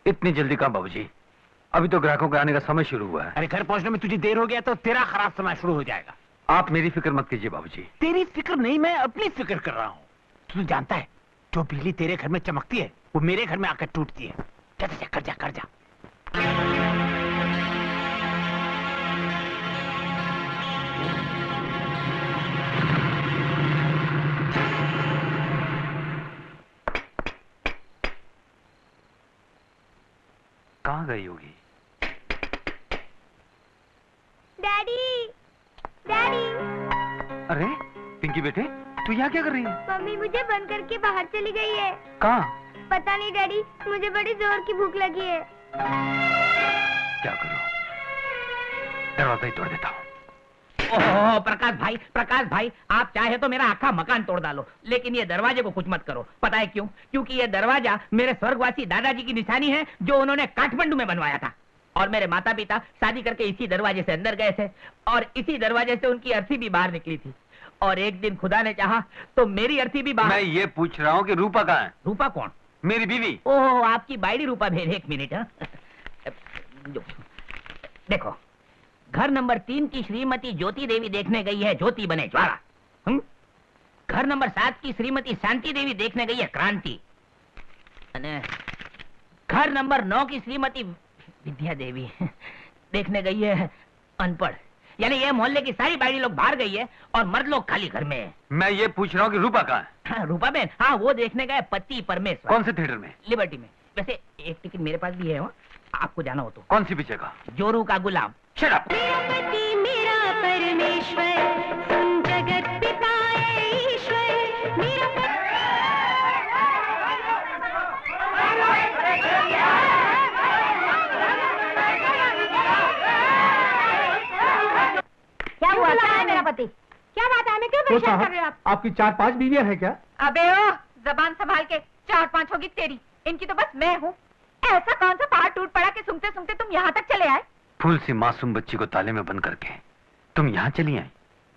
इतनी जल्दी कहाँ बाबूजी? अभी तो ग्राहकों के आने का समय शुरू हुआ है। अरे घर पहुंचने में तुझे देर हो गया तो तेरा खराब समय शुरू हो जाएगा। आप मेरी फिक्र मत कीजिए बाबूजी। तेरी फिक्र नहीं, मैं अपनी फिक्र कर रहा हूँ। तू जानता है जो बिजली तेरे घर में चमकती है वो मेरे घर में आकर टूटती है। जा जा, कर जा कर जा। कहाँ गई होगी? Daddy, daddy. अरे पिंकी बेटे, तू यहाँ क्या कर रही है? मम्मी मुझे बंद करके बाहर चली गई है। कहाँ? पता नहीं डैडी, मुझे बड़ी जोर की भूख लगी है। क्या करूं? दरवाजा ही तोड़ देता हूँ। ओह प्रकाश भाई, आप चाहे तो मेरा आखा मकान तोड़ डालो, लेकिन ये दरवाजे को कुछ मत करो। पता है क्यों? क्योंकि ये दरवाजा मेरे स्वर्गवासी दादाजी की निशानी है, जो उन्होंने काठमांडू में बनवाया था। और मेरे माता पिता शादी करके इसी दरवाजे से अंदर गए थे, और इसी दरवाजे से उनकी अर्थी भी बाहर निकली थी। और एक दिन खुदा ने चाहा तो मेरी अर्थी भी बाहर। मैं ये पूछ रहा हूँ कि रूपा कहाँ है? रूपा कौन? मेरी बीवी। ओह, आपकी बायडी रूपा भेज। एक मिनट। देखो, घर नंबर 3 की श्रीमती ज्योति देवी देखने गई है ज्योति बने ज्वाला। घर नंबर 7 की श्रीमती शांति देवी देखने गई है क्रांति। घर नंबर 9 की श्रीमती विद्या देवी देखने गई है अनपढ़। यानी ये मोहल्ले की सारी बायडी लोग बाहर गई है और मर्द लोग खाली घर में है। मैं ये पूछ रहा हूँ कि रूपा कहाँ है? हाँ, रूपा बहन, हाँ वो देखने गए पति परमेश्वर। कौन से थिएटर में? लिबर्टी में। वैसे एक टिकट मेरे पास भी है, हो आपको जाना हो तो। कौन सी पिक्चर का? जोरू का गुलाम। Shut up. मेरा पति मेरा परमेश्वर, सुन जगत पिता ईश्वर। मेरा क्या हुआ? क्या है मेरा पति? क्या बात है? हमें क्यों परेशान कर रहे हो आप? आपकी 4-5 बीवियां हैं क्या? अबे ओ, जबान संभाल के। 4-5 होगी तेरी, इनकी तो बस मैं हूँ। ऐसा कौन सा पहाड़ टूट पड़ा कि सूंघते सूंघते तुम यहाँ तक चले आए? फूल सी मासूम बच्ची को ताले में बंद करके तुम यहाँ चली आई?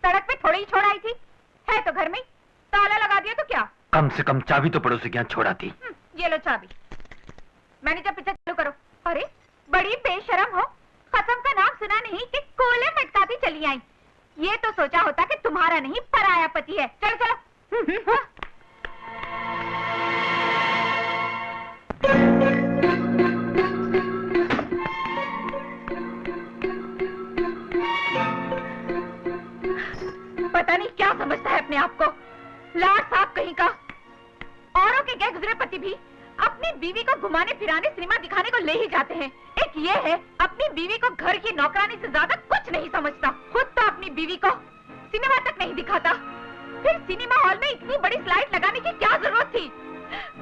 सड़क पे थोड़ी ही छोड़ आई थी, है तो घर में ही। ताला लगा दिया तो क्या? कम से कम चाबी तो पड़ोसी के यहाँ छोड़ा थी। ये लो चाबी। मैनेजर पीछे चालू करो। अरे बड़ी बेशरम हो, कसम का नाम सुना नहीं कि कोले मटकाती चली आई। ये तो सोचा होता कि तुम्हारा नहीं पराया पति है। चलो चलो। पता नहीं क्या समझता है अपने आप को, लाड साहब कहीं का। औरों के गए गुजरे पति भी अपनी बीवी को घुमाने फिराने सिनेमा दिखाने को ले ही जाते हैं। एक ये है अपनी बीवी को घर की नौकरानी से ज्यादा कुछ नहीं समझता। खुद तो अपनी बीवी को सिनेमा तक नहीं दिखाता, फिर सिनेमा हॉल में इतनी बड़ी स्लाइड लगाने की क्या जरूरत थी?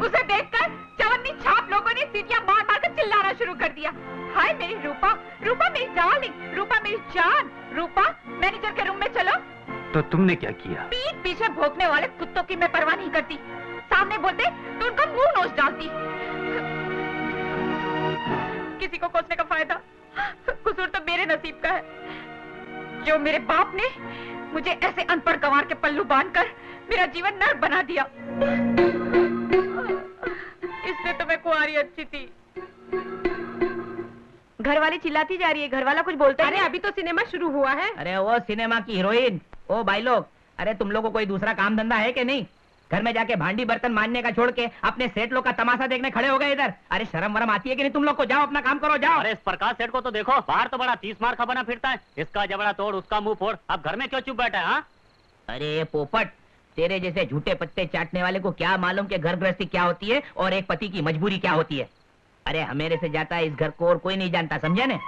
उसे देखकर चवन्नी छाप लोगों ने सीटियां मार मार कर चिल्लाना शुरू कर दिया। हाय मेरी रूपा, रूपा मेरी डार्लिंग, रूपा मेरी जान, रूपा मैनेजर के रूम में चलो। तो तुमने क्या किया? पीठ पीछे भौंकने वाले कुत्तों की मैं परवाह नहीं करती। सामने बोलते तो उनका मुंह नोच डालती। किसी को कोसने का फायदा, कसूर तो मेरे नसीब का है। जो मेरे बाप ने मुझे ऐसे अनपढ़ गंवार के पल्लू बांधकर मेरा जीवन नर्क बना दिया। इससे तो मैं कुंवारी अच्छी थी। घर वाली चिल्लाती जा रही है, घर वाला कुछ बोलता है। अरे अभी तो सिनेमा शुरू हुआ है। अरे वो सिनेमा की हीरोइन। ओ भाई लोग, अरे तुम लोगों को कोई दूसरा काम धंधा है कि नहीं? घर में जाके भांडी बर्तन मांजने का छोड़ के अपने सेठ लोग का तमाशा देखने खड़े हो गए इधर। अरे शर्म वरम आती है कि नहीं तुम लोग को? जाओ अपना काम करो, जाओ। अरे इस प्रकाश सेठ को तो देखो, बाहर तो बड़ा 30 मार का बना फिरता है। इसका जबड़ा तोड़ उसका मुंह फोड़, अब घर में क्यों चुप बैठा है? हाँ? अरे पोपट, तेरे जैसे झूठे पत्ते चाटने वाले को क्या मालूम कि घर गृहस्थी क्या होती है और एक पति की मजबूरी क्या होती है। अरे हमेरे से जाता है इस घर को और कोई नहीं जानता, समझे ने?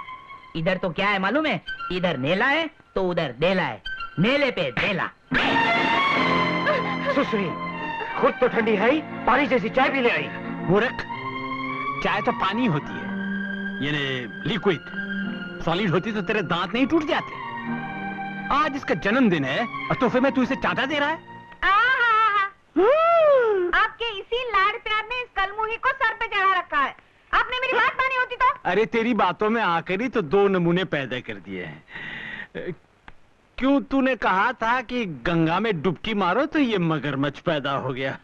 इधर तो क्या है मालूम है? इधर नेला है तो उधर देला है, नेले पे देला। सुश्री, खुद तो ठंडी है ही, पानी जैसी चाय भी ले आई। मूर्ख, चाय तो पानी होती है, ये लिक्विड। सॉलिड होती तो तेरे दांत नहीं टूट जाते। आज इसका जन्मदिन है और तोहफे में तू इसे चाटा दे रहा है। आपके इसी लाड प्यार ने इस कलमुही को सर पे चढ़ा रखा है। आपने मेरी बात मानी होती तो? अरे तेरी बातों में आकर ही तो 2 नमूने पैदा कर दिए हैं। क्यों तूने कहा था कि गंगा में डुबकी मारो तो ये मगरमच्छ पैदा हो गया।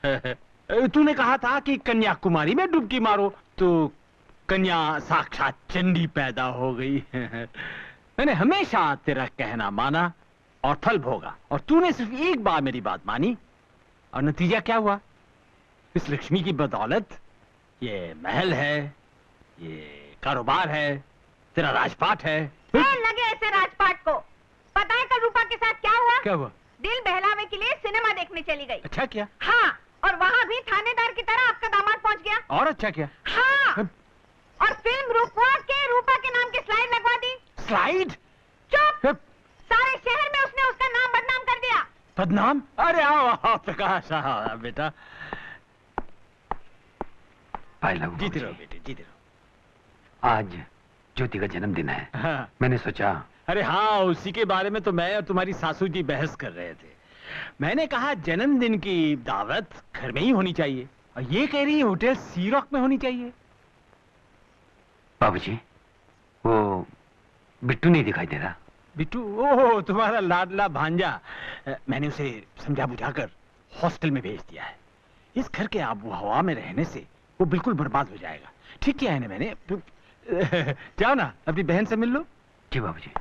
तूने कहा था कि कन्याकुमारी में डुबकी मारो तो कन्या साक्षात चंडी पैदा हो गई। मैंने हमेशा तेरा कहना माना और फल भोगा, और तूने सिर्फ एक बार मेरी बात मानी, और नतीजा क्या हुआ? इस लक्ष्मी की बदौलत ये महल है, ये कारोबार है, तेरा राजपाट है। लगे ऐसे राजपाट को। पता है कल रूपा के साथ क्या हुआ? क्या हुआ? दिल बहलावे के लिए सिनेमा देखने चली गई। अच्छा किया। हाँ, और वहाँ भी थानेदार की तरह आपका दामाद पहुँच गया। और अच्छा किया। हाँ, और फिल्म रूपा के नाम की स्लाइड लगवा दी। स्लाइड? चुप! सारे शहर में उसने उसका नाम बदनाम कर दिया। बदनाम? अरे आओ प्रकाश, आओ बेटा। जीते रहो बेटे, जीते रहो। आज ज्योति का जन्मदिन है। हाँ। मैंने सोचा। अरे हाँ, उसी के बारे में तो मैं और तुम्हारी सासू जी बहस कर रहे थे। मैंने कहा जन्मदिन की दावत घर में ही होनी चाहिए, और ये कह रही है होटल सी रॉक में होनी चाहिए। बाबूजी, वो बिट्टू नहीं दिखाई दे रहा। बिट्टू? ओह, तुम्हारा लाडला भांजा। मैंने उसे समझा बुझाकर हॉस्टल में भेज दिया है। इस घर के आबो हवा में रहने से वो बिल्कुल बर्बाद हो जाएगा। ठीक किया है ना मैंने। जाओ ना, अपनी बहन से मिल लो। जी बाबूजी।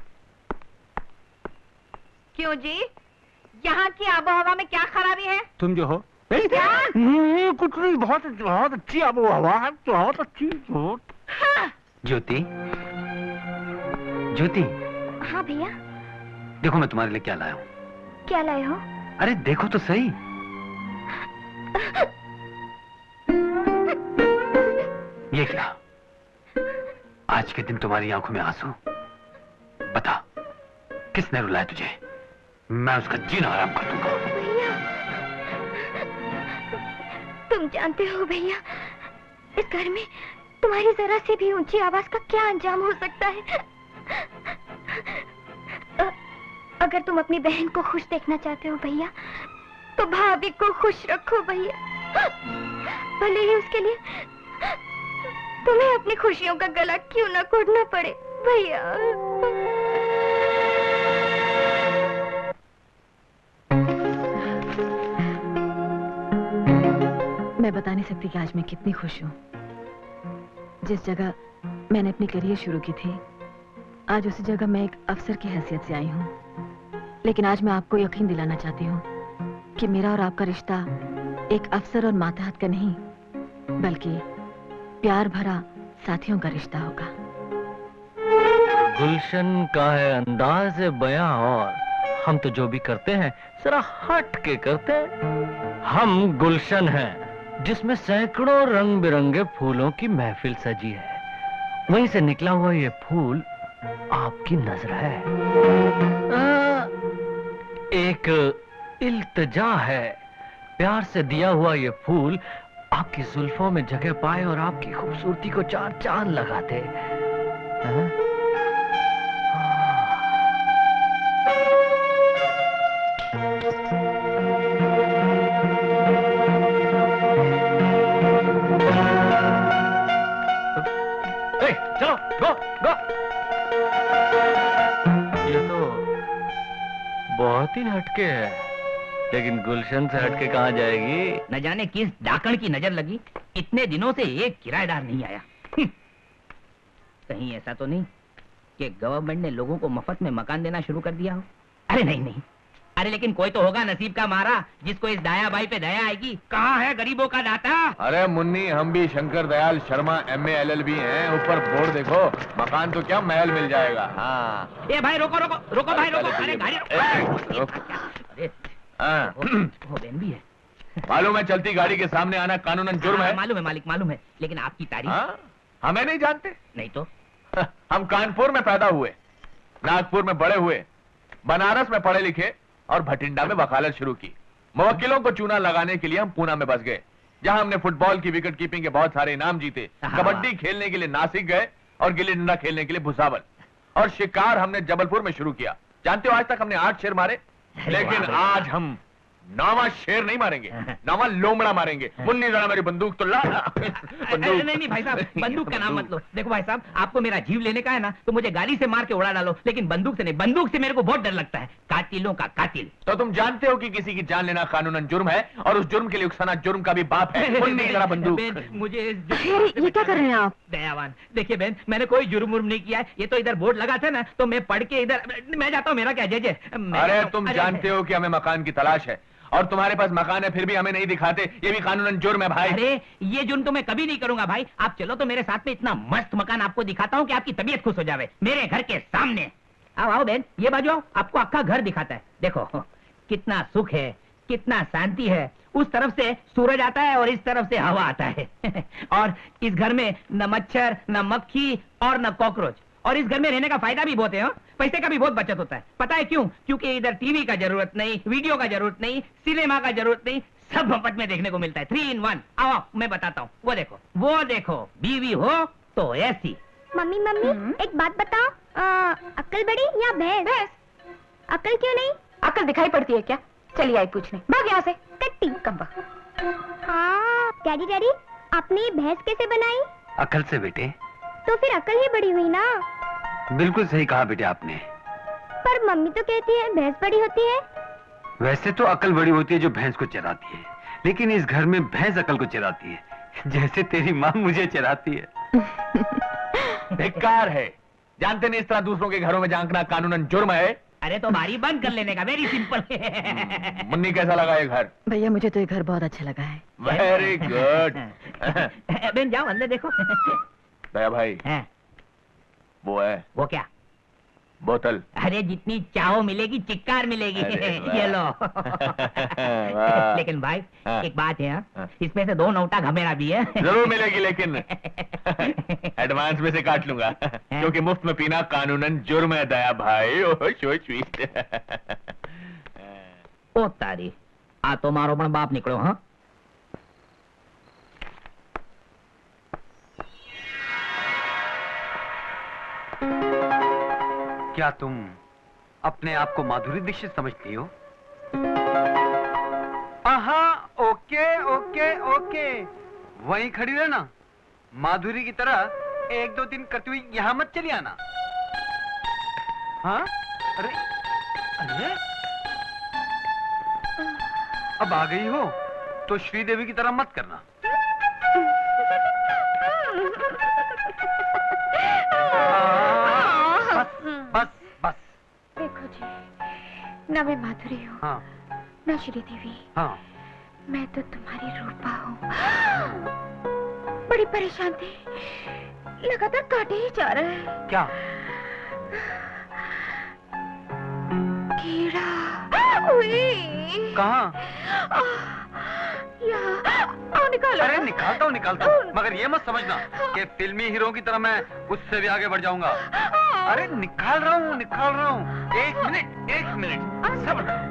क्यों जी? यहाँ की आबोहवा में क्या खराबी है? तुम जो हो। क्या? कुछ नहीं, बहुत बहुत अच्छी आबो हवा है, बहुत अच्छी। बहुत। हाँ। ज्योति, ज्योति। हाँ भैया। देखो मैं तुम्हारे लिए क्या लाया हूँ। क्या लाए हो? अरे देखो तो सही। ये क्या? आज के दिन तुम्हारी आंखों में आंसू। बता, किसने रुलाया तुझे? मैं उसका जीना आराम कर दूंगा। भैया, तुम जानते हो भैया, इस घर में तुम्हारी जरा सी भी ऊंची आवाज का क्या अंजाम हो सकता है। अगर तुम अपनी बहन को खुश देखना चाहते हो भैया, तो भाभी को खुश रखो भैया। भले ही उसके लिए तुम्हें अपनी खुशियों का गला क्यों ना घोटना पड़े भैया। मैं बता नहीं सकती कि आज मैं कितनी खुश हूँ। जिस जगह मैंने अपनी करियर शुरू की थी, आज उसी जगह मैं एक अफसर की हैसियत से आई हूँ। लेकिन आज मैं आपको यकीन दिलाना चाहती हूँ कि मेरा और आपका रिश्ता एक अफसर और मातहत का नहीं, बल्कि प्यार भरा साथियों का रिश्ता होगा। गुलशन का है अंदाज बयां, और हम तो जो भी करते हैं जरा हट के करते हैं। हम गुलशन हैं, जिसमें सैकड़ों रंग बिरंगे फूलों की महफिल सजी है। वहीं से निकला हुआ ये फूल आपकी नजर है। एक इल्तिजा है, प्यार से दिया हुआ ये फूल आपकी जुल्फों में जगह पाए और आपकी खूबसूरती को चार चांद लगा दे। चलो गो गो। ये तो बहुत ही हटके है, लेकिन गुलशन से हटके कहाँ जाएगी? न जाने किस डाकण की नजर लगी, इतने दिनों से एक किराएदार नहीं आया। कहीं ऐसा तो नहीं कि गवर्नमेंट ने लोगों को मफत में मकान देना शुरू कर दिया हो? अरे नहीं नहीं, अरे लेकिन कोई तो होगा नसीब का मारा जिसको इस दाया बाई पे दया आएगी। कहाँ है गरीबों का दाता? अरे मुन्नी, हम भी शंकर दयाल शर्मा MA LLB हैं। ऊपर बोर्ड देखो, मकान तो क्या महल मिल जाएगा। हाँ। ए भाई रोको रोको रोको भाई रोको। अरे गाड़ी अरे वो बहन भी है। मालूम है चलती गाड़ी के सामने आना कानूनन जुर्म है। मालूम है मालिक, मालूम है, लेकिन आपकी तारीफ। हमें नहीं जानते? नहीं तो। हम कानपुर में पैदा हुए, नागपुर में बड़े हुए, बनारस में पढ़े लिखे और भटिंडा में वकालत शुरू की। मुवक्किलों को चूना लगाने के लिए हम पूना में बस गए, जहां हमने फुटबॉल की विकेट कीपिंग के बहुत सारे इनाम जीते। कबड्डी खेलने के लिए नासिक गए और गिल्ली डंडा खेलने के लिए भुसावल, और शिकार हमने जबलपुर में शुरू किया। जानते हो आज तक हमने 8 शेर मारे। लेकिन आज हम नावा शेर नहीं मारेंगे, नावा लोमड़ा मारेंगे। मुन्नी जरा मेरी बंदूक तो ला। बंदूक। नहीं भाई साहब, बंदूक का नाम मत लो। देखो भाई साहब, आपको मेरा जीव लेने का है ना, तो मुझे गाड़ी से मार के उड़ा डालो, लेकिन बंदूक से नहीं। बंदूक से मेरे को बहुत डर लगता है, कातिलों का कातिल। तो तुम जानते हो कि किसी की जान लेना कानूनन जुर्म है, और उस जुर्म के लिए उकसाना जुर्म का भी बाप है। मुन्नी जरा बंदूक। मुझे ये क्या कर रहे हैं आप? दयावान, देखिए बहन, मैंने कोई जुर्म नहीं किया है। ये तो इधर बोर्ड लगा था ना, तो मैं पढ़ के इधर मैं जाता हूँ। मेरा क्या जय जय। अरे तुम जानते हो कि हमें मकान की तलाश है, और तुम्हारे पास मकान है फिर भी हमें नहीं दिखाते, ये भी कानूनन जुर्म है भाई। अरे ये जुर्म तो मैं कभी नहीं करूंगा भाई। आप चलो तो मेरे साथ में, इतना मस्त मकान आपको दिखाता हूँ कि आपकी तबीयत खुश हो जावे, मेरे घर के सामने। आओ आओ बहन, ये बाजू आओ, आपको आपका घर दिखाता है। देखो कितना सुख है, कितना शांति है। उस तरफ से सूरज आता है और इस तरफ से हवा आता है। और इस घर में न मच्छर, न मक्खी और न कॉकरोच। और इस घर में रहने का फायदा भी बहुत है। पैसे का भी बहुत बचत होता है। पता है क्यों? क्योंकि इधर टीवी का जरूरत नहीं, वीडियो का जरूरत नहीं, सिनेमा का जरूरत नहीं, सब मफत में देखने को मिलता है। 3 in 1। आओ मैं बताता हूँ। वो देखो, बीवी हो तो ऐसी। मम्मी एक बात बताओ, अक्ल बड़ी या भैंस? अक्ल क्यों नहीं? अकल दिखाई पड़ती है क्या? चलिए आई पूछने। भाग यहाँ से कट्टी कम्बा। हाँ डैडी, आपने भैंस कैसे बनाई? अकल से बेटे। तो फिर अकल ही बड़ी हुई ना। बिल्कुल सही कहा बेटे आपने। पर मम्मी तो कहती है भैंस बड़ी होती है। वैसे तो अकल बड़ी होती है जो भैंस को चराती है, लेकिन इस घर में भैंस अकल को चराती है, जैसे तेरी माँ मुझे चराती है। धिक्कार है। जानते नहीं, इस तरह दूसरों के घरों में झांकना कानूनन जुर्म है। अरे तो बारी बंद कर लेने का, वेरी सिंपल। मुन्नी कैसा लगा ये घर? भैया मुझे तो ये घर बहुत अच्छा लगा है। Very good. बहन जाओ अंदर देखो। दया भाई, वो है। वो क्या? बोतल। अरे जितनी चाहो मिलेगी, चिक्कार मिलेगी। ये लो। लेकिन भाई एक बात है, इसमें से 2 नोटा घमेरा भी है। जरूर मिलेगी, लेकिन एडवांस में से काट लूंगा, क्योंकि मुफ्त में पीना कानूनन जुर्म है दया भाई। ओह सो स्वीट। ओ तारी, आ तो मारो पण बाप निकलो। हाँ क्या तुम अपने आप को माधुरी दीक्षित समझती हो? ओके ओके ओके, वहीं खड़ी रहना। माधुरी की तरह 1-2 दिन करती हुई यहाँ मत चली आना। हाँ अरे अरे, अब आ गई हो तो श्रीदेवी की तरह मत करना। बस बस। देखो जी, ना मैं माधुरी हूँ, हाँ ना श्रीदेवी। हाँ, मैं तो तुम्हारी रूपा हूँ। बड़ी परेशान थी, लगातार काटे ही जा रहा है। क्या? कीड़ा। कहाँ? यहाँ निकालो। अरे निकालता हूँ, मगर ये मत समझना कि फिल्मी हीरो की तरह मैं उससे भी आगे बढ़ जाऊंगा। अरे निकाल रहा हूँ। 1 मिनट सब्र करो।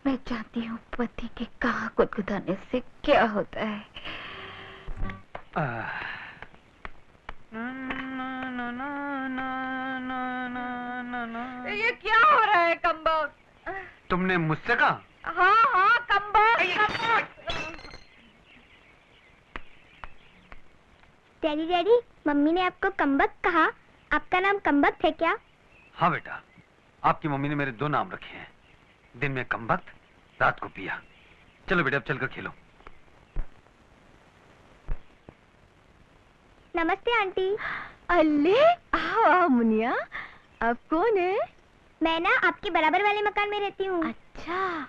मैं जानती हूँ पति के कहाँ गुदगुदाने से क्या होता है। ये क्या हो रहा है कम्बोज? तुमने मुझसे कहा? हाँ कम्बोज। डैडी, मम्मी ने आपको कम्बक कहा। आपका नाम कम्बक है क्या? हाँ बेटा, आपकी मम्मी ने मेरे 2 नाम रखे हैं, दिन में कम्बख्त, रात को पिया। चलो बेटा अब चलकर खेलो। नमस्ते आंटी। अल्ले आओ मुनिया, अब कौन है? मैं ना आपके बराबर वाले मकान में रहती हूँ। अच्छा,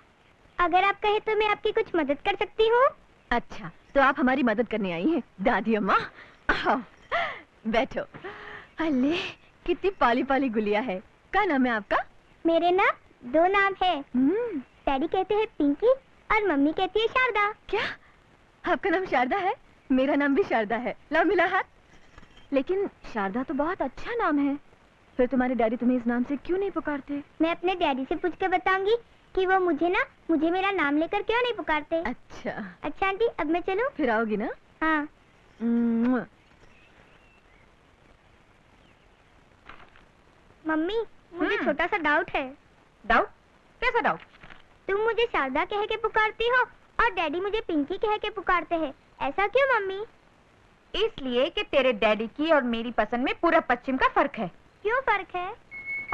अगर आप कहे तो मैं आपकी कुछ मदद कर सकती हूँ। अच्छा तो आप हमारी मदद करने आई हैं दादी अम्मा। आओ बैठो। अल्ले कितनी पाली पाली गुलिया है। क्या नाम है आपका? मेरे ना 2 नाम है। डैडी कहते हैं पिंकी और मम्मी कहती है शारदा। क्या आपका नाम शारदा है? मेरा नाम भी शारदा है। लो मिला हाथ। लेकिन शारदा तो बहुत अच्छा नाम है, फिर तुम्हारे डैडी तुम्हें इस नाम से क्यों नहीं पुकारते? मैं अपने डैडी से पूछ के बताऊंगी। कि वो मुझे मेरा नाम लेकर क्यों नहीं पुकारते। अच्छा अच्छा आंटी, अब मैं चलूं? फिर आओगी ना? हाँ। मम्मी, मुझे छोटा सा डाउट है। डाउट? कैसा डाउट? तुम मुझे शारदा कह के पुकारती हो और डैडी मुझे पिंकी कह के पुकारते हैं, ऐसा क्यों मम्मी? इसलिए कि तेरे डैडी की और मेरी पसंद में पूरा पश्चिम का फर्क है। क्यों फर्क है?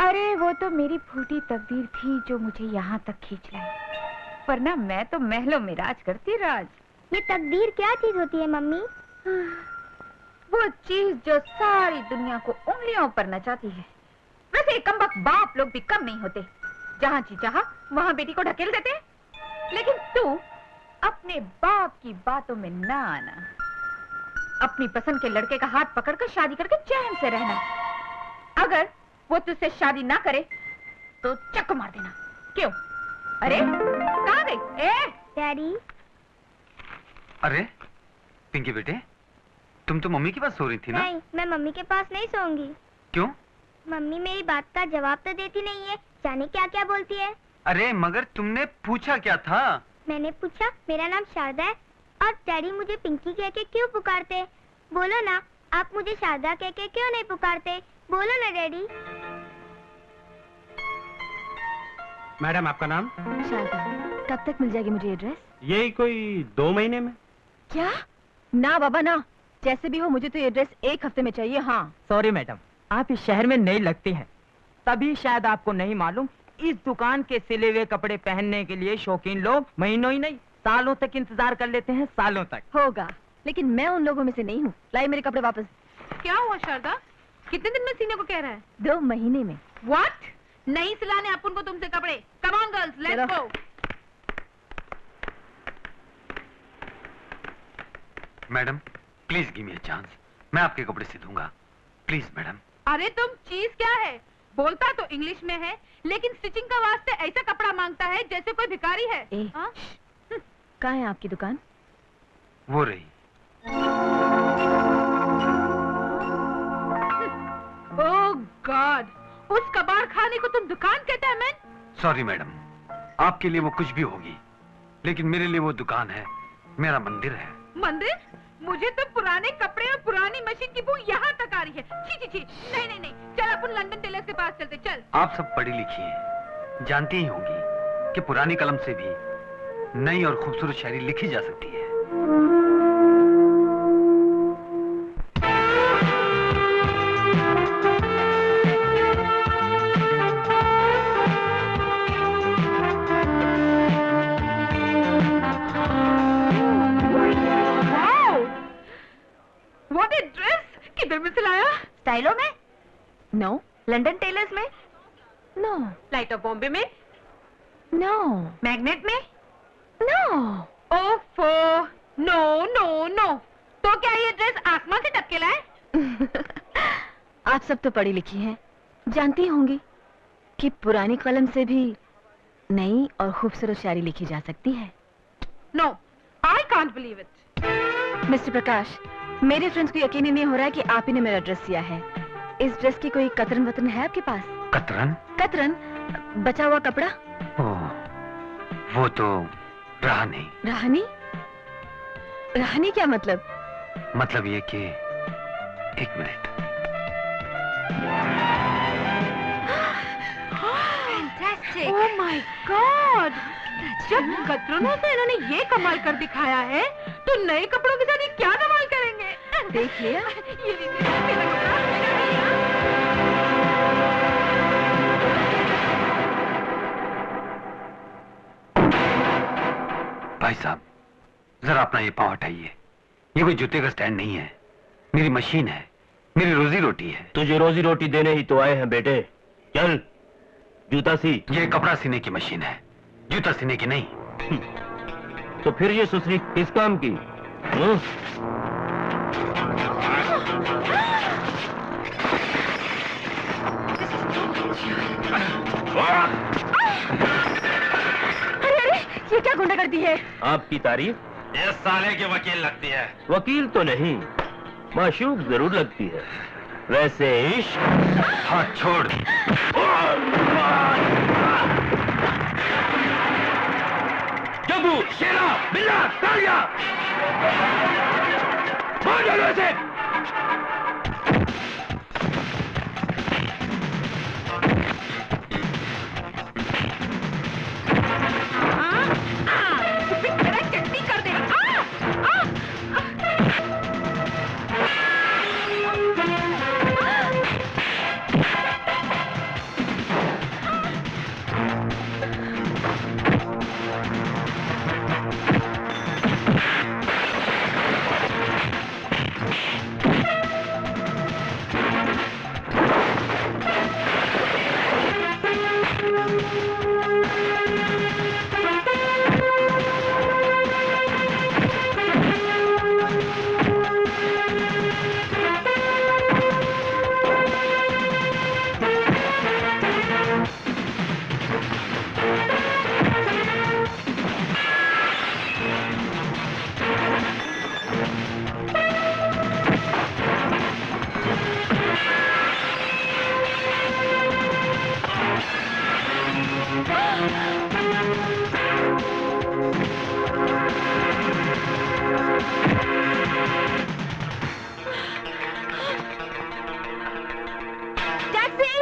अरे वो तो मेरी फूटी तकदीर थी जो मुझे यहाँ तक खींच लाई, वरना मैं तो महलों में राज करती राज। ये तकदीर क्या चीज होती है मम्मी? वो चीज जो सारी दुनिया को उंगलियों पर नचाती है। वैसे कमबख्त बाप लोग भी कम नहीं होते, जहाँ जी चाहा वहाँ बेटी को ढकेल देते हैं। लेकिन तू अपने बाप की बातों में ना आना, अपनी पसंद के लड़के का हाथ पकड़कर शादी करके चैन से रहना। अगर वो तुझसे शादी ना करे तो चक मार देना। क्यों? अरे कहाँ गई? ए डैडी। अरे पिंकी बेटे, तुम तो मम्मी के पास सो रही थी ना? नहीं, मैं मम्मी के पास नहीं सोऊंगी। क्यों? मम्मी मेरी बात का जवाब तो देती नहीं है, जाने क्या क्या बोलती है। अरे मगर तुमने पूछा क्या था? मैंने पूछा मेरा नाम शारदा है और डैडी मुझे पिंकी कह के क्यों पुकारते। बोलो ना, आप मुझे शारदा कह के क्यों नहीं पुकारते? बोलो ना डैडी। मैडम आपका नाम? शारदा। कब तक मिल जाएगी मुझे एड्रेस? यही कोई 2 महीने में। क्या? ना बाबा ना, जैसे भी हो मुझे तो एड्रेस 1 हफ्ते में चाहिए। हाँ। सॉरी मैडम, आप इस शहर में नई लगती हैं, तभी शायद आपको नहीं मालूम इस दुकान के सिले हुए कपड़े पहनने के लिए शौकीन लोग महीनों ही नहीं सालों तक इंतजार कर लेते हैं, सालों तक। होगा, लेकिन मैं उन लोगों में से नहीं हूँ। लाई मेरे कपड़े वापस। क्या हुआ शारदा? कितने दिन में सीने को कह रहा है? 2 महीने में। व्हाट? नहीं सिलाने अपन को तुमसे कपड़े। Come on girls, let's go. Madam please give me a chance, मैं आपके कपड़े सिलूंगा, प्लीज मैडम। अरे तुम चीज क्या है? बोलता तो इंग्लिश में है, लेकिन स्टिचिंग का वास्ते ऐसा कपड़ा मांगता है जैसे कोई भिखारी है। हाँ? कहाँ है आपकी दुकान? वो रही। ओह गॉड, उस कबाड़ खाने को तुम दुकान कहते हैं? मैन सॉरी मैडम, आपके लिए वो कुछ भी होगी, लेकिन मेरे लिए वो दुकान है, मेरा मंदिर है। मंदिर? मुझे तो पुराने कपड़े और पुरानी मशीन की बू यहाँ तक आ रही है। छी छी छी, नहीं नहीं नहीं, चल अपन लंदन टेलर के पास चलते। चल। आप सब पढ़ी लिखी हैं, जानती ही होंगी कि पुरानी कलम से भी नई और खूबसूरत शायरी लिखी जा सकती है। किधर में सिलाया? स्टाइलो में? नो। लंदन टेलर्स में? नो। लाइट ऑफ बॉम्बे में? नो। मैग्नेट में? नो। ओफो, नो नो नो। तो क्या ये ड्रेस आसमान से टपके लाए? आप सब तो पढ़ी लिखी हैं, जानती होंगी कि पुरानी कलम से भी नई और खूबसूरत शायरी लिखी जा सकती है। No, I can't believe it. Mister Prakash, मेरे फ्रेंड्स को यकीन ही नहीं हो रहा है कि आप ही ने मेरा ड्रेस सिया है। इस ड्रेस की कोई कतरन वतरन है आपके पास? कतरन? कतरन? बचा हुआ कपड़ा? ओह, वो तो रहा नहीं। राहनी? राहनी क्या मतलब? मतलब ये कि 1 मिनट। ओह माय गॉड, जब कतरनों से इन्होंने ये कमाल कर दिखाया है, तो नए कपड़ों के साथ ये क्या कमाल करेंगे? देख लिया? ये लीजिए, मेरा कपड़ा। भाई साहब, जरा अपना ये पाँव हटाइए। ये कोई जूते का स्टैंड नहीं है, मेरी मशीन है, मेरी रोजी रोटी है। तुझे रोजी रोटी देने ही तो आए हैं बेटे। चल जूता सी। ये कपड़ा सीने की मशीन है, जूता सीने की नहीं। तो फिर ये सुसरी किस काम की? अरे ये क्या गुंडागर्दी है? आपकी तारीफ? ये साले की वकील लगती है। वकील तो नहीं, माशूक जरूर लगती है। वैसे इश्क। हाथ छोड़। शेरा, बिल्ला, तालिया! मार डालो इसे!